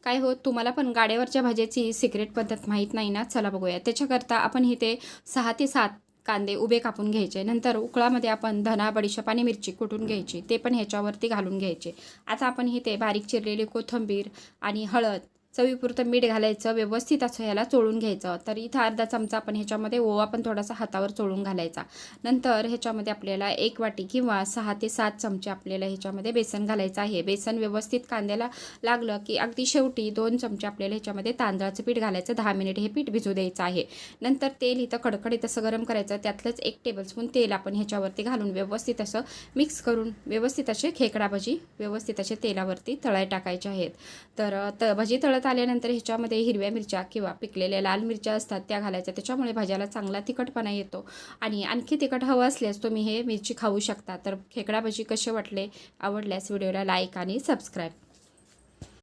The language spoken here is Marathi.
काय हो, तुम्हाला पण गाड्यावरच्या भाज्याची सिक्रेट पद्धत माहीत नाही ना? चला बघूया. त्याच्याकरता आपण इथे 6 ते 7 कांदे उभे कापून घ्यायचे. नंतर उकळामध्ये आपण धना, बडीशेप आणि मिरची कुटून घ्यायची. ते पण ह्याच्यावरती घालून घ्यायचे. आता आपण इथे बारीक चिरलेली कोथिंबीर आणि हळद, चवीपुरतं मीठ घालायचं. व्यवस्थित असं ह्याला चोळून घ्यायचं. तर इथं अर्धा चमचा आपण ह्याच्यामध्ये ओवा पण थोडासा हातावर चोळून घालायचा. नंतर ह्याच्यामध्ये आपल्याला 1 वाटी किंवा 6 ते 7 चमचे आपल्याला ह्याच्यामध्ये बेसन घालायचं आहे. बेसन व्यवस्थित कांद्याला लागलं की अगदी शेवटी 2 चमचे आपल्याला ह्याच्यामध्ये तांदळाचं पीठ घालायचं. 10 मिनिट हे पीठ भिजू द्यायचं आहे. नंतर तेल इथं कडकडीत असं गरम करायचं. त्यातलंच 1 टेबलस्पून तेल आपण ह्याच्यावरती घालून व्यवस्थित असं मिक्स करून व्यवस्थित असे खेकडा भजी व्यवस्थित असे तेलावरती तळाय टाकायचे आहेत. तर भजी तळत आल्यानंतर ह्याच्यामध्ये हिरव्या मिरच्या किंवा पिकलेल्या लाल मिरच्या असतात त्या घालायच्या. त्याच्यामुळे भाज्याला चांगला तिखटपणा येतो. आणि आणखी तिखट हवं असल्यास तुम्ही हे मिरची खाऊ शकता. तर खेकडा भजी कसे वाटले, आवडल्यास व्हिडिओला लाईक आणि सबस्क्राईब